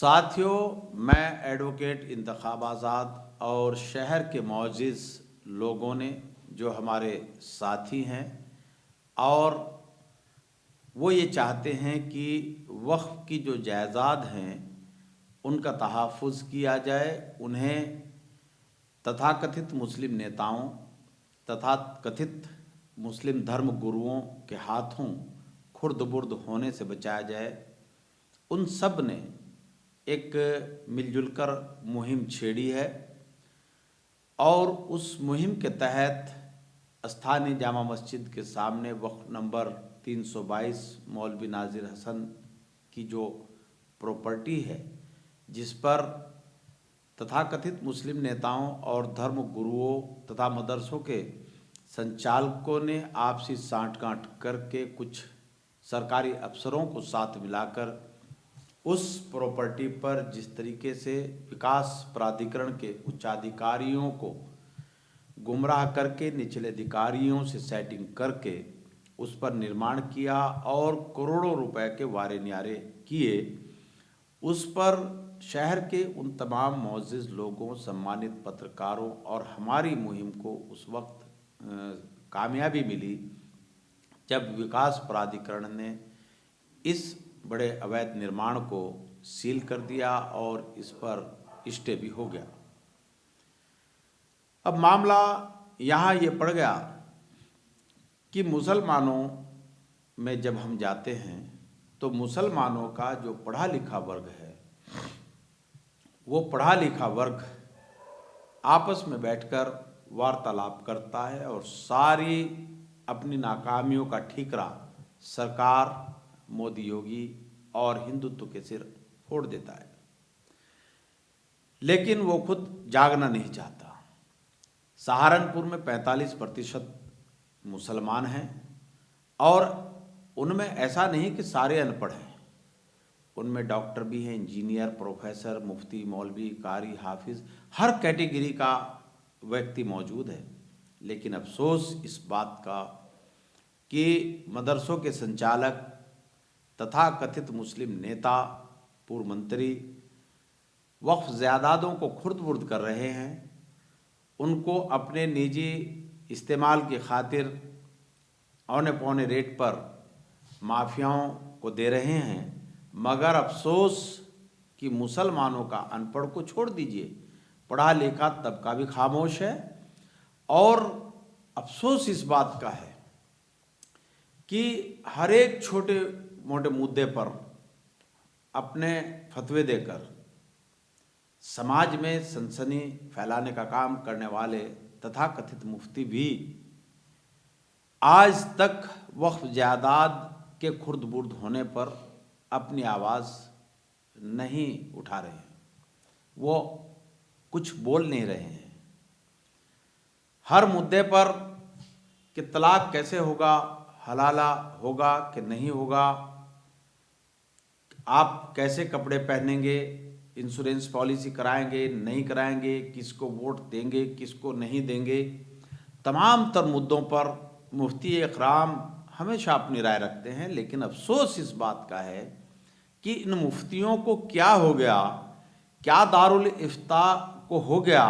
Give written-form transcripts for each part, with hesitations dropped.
साथियों, मैं एडवोकेट इंतखाब आज़ाद और शहर के मोअज़्ज़िज़ लोगों ने जो हमारे साथी हैं और वो ये चाहते हैं कि वक्फ़ की जो जायदाद हैं उनका तहफ़्फ़ुज़ किया जाए, उन्हें तथाकथित मुस्लिम नेताओं तथा कथित मुस्लिम धर्म गुरुओं के हाथों खुर्द-बुर्द होने से बचाया जाए। उन सब ने एक मिलजुल कर मुहिम छेड़ी है और उस मुहिम के तहत स्थानीय जामा मस्जिद के सामने वक्फ नंबर 322 मौलवी नाजिर हसन की जो प्रॉपर्टी है, जिस पर तथाकथित मुस्लिम नेताओं और धर्म गुरुओं तथा मदरसों के संचालकों ने आपसी साठ-गांठ करके कुछ सरकारी अफसरों को साथ मिलाकर उस प्रॉपर्टी पर जिस तरीके से विकास प्राधिकरण के उच्चाधिकारियों को गुमराह करके निचले अधिकारियों से सेटिंग करके उस पर निर्माण किया और करोड़ों रुपए के वारे न्यारे किए, उस पर शहर के उन तमाम मोअज़्ज़िज़ लोगों, सम्मानित पत्रकारों और हमारी मुहिम को उस वक्त कामयाबी मिली जब विकास प्राधिकरण ने इस बड़े अवैध निर्माण को सील कर दिया और इस पर स्टे भी हो गया। अब मामला यहाँ ये पड़ गया कि मुसलमानों में जब हम जाते हैं तो मुसलमानों का जो पढ़ा लिखा वर्ग है, वो पढ़ा लिखा वर्ग आपस में बैठकर वार्तालाप करता है और सारी अपनी नाकामियों का ठीकरा सरकार, मोदी योगी और हिंदुत्व के सिर फोड़ देता है, लेकिन वो खुद जागना नहीं चाहता। सहारनपुर में 45% मुसलमान हैं और उनमें ऐसा नहीं कि सारे अनपढ़ हैं, उनमें डॉक्टर भी हैं, इंजीनियर, प्रोफेसर, मुफ्ती, मौलवी, कारी, हाफिज, हर कैटेगरी का व्यक्ति मौजूद है। लेकिन अफसोस इस बात का कि मदरसों के संचालक तथा कथित मुस्लिम नेता, पूर्व मंत्री वक्फ ज़ायदादों को खुर्द-बुर्द कर रहे हैं, उनको अपने निजी इस्तेमाल की खातिर औने पौने रेट पर माफियाओं को दे रहे हैं। मगर अफसोस कि मुसलमानों का, अनपढ़ को छोड़ दीजिए, पढ़ा लिखा तबका भी खामोश है। और अफसोस इस बात का है कि हर एक छोटे मोटे मुद्दे पर अपने फतवे देकर समाज में सनसनी फैलाने का काम करने वाले तथाकथित मुफ्ती भी आज तक वक्फ जायदाद के खुर्द-बुर्द होने पर अपनी आवाज़ नहीं उठा रहे हैं, वो कुछ बोल नहीं रहे हैं। हर मुद्दे पर कि तलाक कैसे होगा, हलाला होगा कि नहीं होगा, आप कैसे कपड़े पहनेंगे, इंश्योरेंस पॉलिसी कराएंगे नहीं कराएंगे, किसको वोट देंगे किसको नहीं देंगे, तमाम तर मुद्दों पर मुफ्ती इकराम हमेशा अपनी राय रखते हैं। लेकिन अफसोस इस बात का है कि इन मुफ्तियों को क्या हो गया, क्या दारुल इफ्ता को हो गया,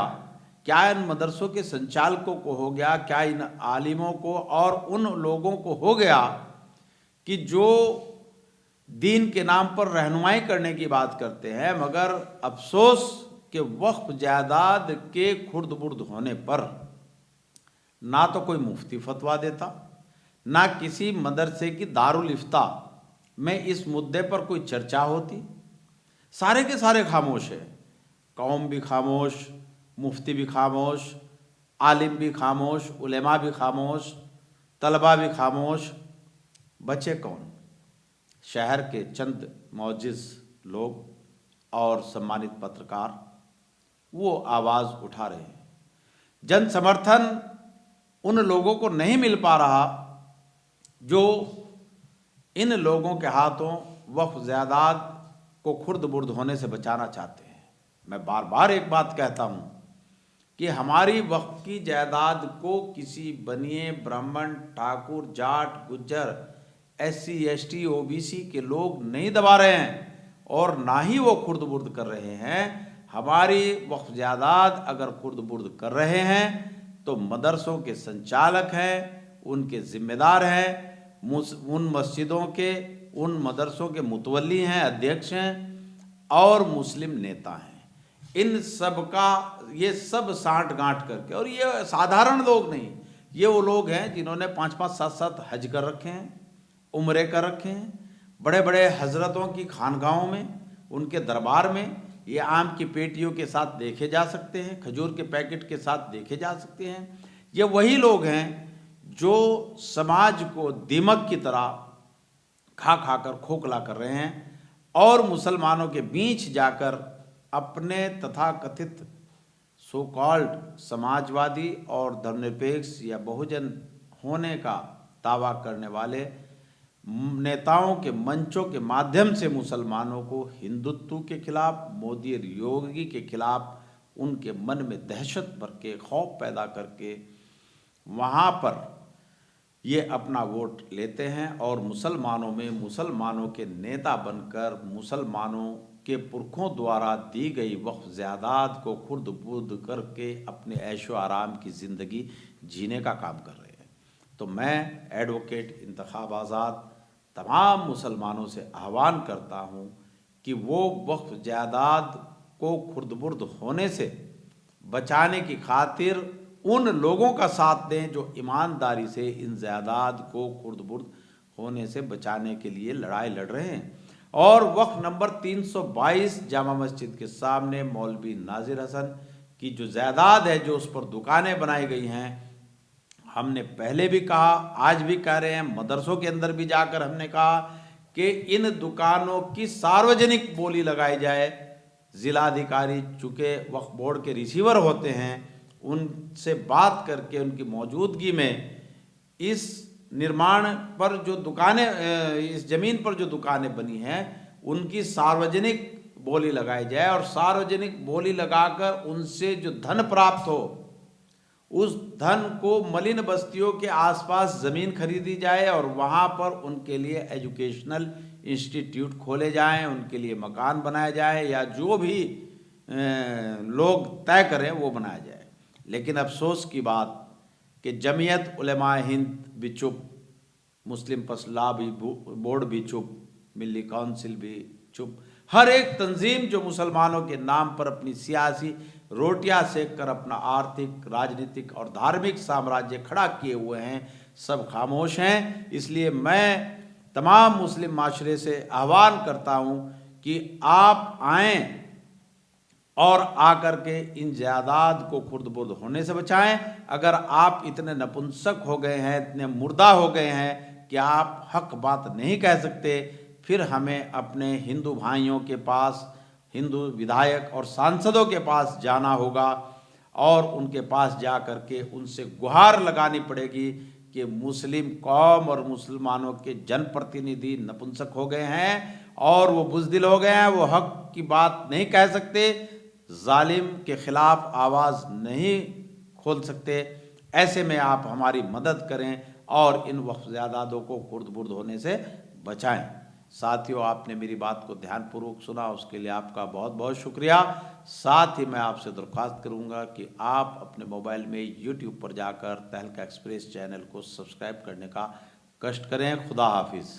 क्या इन मदरसों के संचालकों को हो गया, क्या इन आलिमों को और उन लोगों को हो गया कि जो दीन के नाम पर रहनुमाई करने की बात करते हैं, मगर अफसोस कि वक्फ जायदाद के खुर्द-बुर्द होने पर ना तो कोई मुफ्ती फतवा देता, ना किसी मदरसे की दारुल इफ्ता में इस मुद्दे पर कोई चर्चा होती। सारे के सारे खामोश है, कौम भी खामोश, मुफ्ती भी खामोश, आलिम भी खामोश, उलेमा भी खामोश, तलबा भी खामोश। बचे कौन? शहर के चंद मोअज़्ज़िज़ लोग और सम्मानित पत्रकार, वो आवाज़ उठा रहे हैं। जन समर्थन उन लोगों को नहीं मिल पा रहा जो इन लोगों के हाथों वक्फ जायदाद को खुर्द-बुर्द होने से बचाना चाहते हैं। मैं बार बार एक बात कहता हूँ कि हमारी वक्फ की जायदाद को किसी बनिए, ब्राह्मण, Thakur, Jat, Gujjar, SC, ST, OBC के लोग नहीं दबा रहे हैं और ना ही वो खुर्द बुर्द कर रहे हैं। हमारी वक्फ जायदाद अगर खुर्द बुर्द कर रहे हैं तो मदरसों के संचालक हैं, उनके ज़िम्मेदार हैं, उन मस्जिदों के, उन मदरसों के मुतवल्ली हैं, अध्यक्ष हैं और मुस्लिम नेता हैं। इन सब का ये सब साठ गांठ करके, और ये साधारण लोग नहीं, ये वो लोग हैं जिन्होंने 5-5, 7-7 हज कर रखे हैं, उम्रे कर रखे हैं, बड़े बड़े हजरतों की खानगाहों में, उनके दरबार में ये आम की पेटियों के साथ देखे जा सकते हैं, खजूर के पैकेट के साथ देखे जा सकते हैं। ये वही लोग हैं जो समाज को दीमक की तरह खा खा कर खोखला कर रहे हैं और मुसलमानों के बीच जाकर अपने तथाकथित सो कॉल्ड समाजवादी और धर्मनिरपेक्ष या बहुजन होने का दावा करने वाले नेताओं के मंचों के माध्यम से मुसलमानों को हिंदुत्व के खिलाफ, मोदी और योगी के खिलाफ उनके मन में दहशत भर के खौफ पैदा करके वहाँ पर ये अपना वोट लेते हैं और मुसलमानों में मुसलमानों के नेता बनकर मुसलमानों के पुरखों द्वारा दी गई वक्फ जायदाद को खुर्द बुर्द करके अपने ऐशो आराम की ज़िंदगी जीने का काम कर रहे हैं। तो मैं एडवोकेट इंतखाब आज़ाद तमाम मुसलमानों से आह्वान करता हूँ कि वो वक्फ जायदाद को खुर्द बुर्द होने से बचाने की खातिर उन लोगों का साथ दें जो ईमानदारी से इन जायदाद को खुर्द बुर्द होने से बचाने के लिए लड़ाई लड़ रहे हैं। और वक्फ नंबर 322 जामा मस्जिद के सामने मौलवी नाजिर हसन की जो जायदाद है, जो उस पर दुकानें बनाई गई हैं, हमने पहले भी कहा, आज भी कह रहे हैं, मदरसों के अंदर भी जाकर हमने कहा कि इन दुकानों की सार्वजनिक बोली लगाई जाए। ज़िलाधिकारी चूँकि वक्फ बोर्ड के रिसीवर होते हैं, उनसे बात करके उनकी मौजूदगी में इस निर्माण पर जो दुकानें, इस ज़मीन पर जो दुकानें बनी हैं, उनकी सार्वजनिक बोली लगाई जाए और सार्वजनिक बोली लगाकर उनसे जो धन प्राप्त हो, उस धन को मलिन बस्तियों के आसपास ज़मीन खरीदी जाए और वहाँ पर उनके लिए एजुकेशनल इंस्टीट्यूट खोले जाएं, उनके लिए मकान बनाए जाए या जो भी लोग तय करें वो बनाया जाए। लेकिन अफसोस की बात कि जमीयत उलमाए हिंद भी चुप, मुस्लिम फसला भी बोर्ड भी चुप, मिली काउंसिल भी चुप, हर एक तंजीम जो मुसलमानों के नाम पर अपनी सियासी रोटियां सेक कर अपना आर्थिक, राजनीतिक और धार्मिक साम्राज्य खड़ा किए हुए हैं, सब खामोश हैं। इसलिए मैं तमाम मुस्लिम माशरे से आह्वान करता हूं कि आप आएँ और आकर के इन जायदाद को खुर्द बुर्द होने से बचाएं। अगर आप इतने नपुंसक हो गए हैं, इतने मुर्दा हो गए हैं कि आप हक बात नहीं कह सकते, फिर हमें अपने हिंदू भाइयों के पास, हिंदू विधायक और सांसदों के पास जाना होगा और उनके पास जा कर के उनसे गुहार लगानी पड़ेगी कि मुस्लिम कौम और मुसलमानों के जनप्रतिनिधि नपुंसक हो गए हैं और वो बुज़दिल हो गए हैं, वो हक की बात नहीं कह सकते, जालिम के खिलाफ आवाज़ नहीं खोल सकते। ऐसे में आप हमारी मदद करें और इन वक्फ जायदादों को खुर्द बुर्द होने से बचाएं। साथियों, आपने मेरी बात को ध्यानपूर्वक सुना, उसके लिए आपका बहुत बहुत शुक्रिया। साथ ही मैं आपसे दरख्वास्त करूंगा कि आप अपने मोबाइल में YouTube पर जाकर तहलका एक्सप्रेस चैनल को सब्सक्राइब करने का कष्ट करें। खुदा हाफिज़।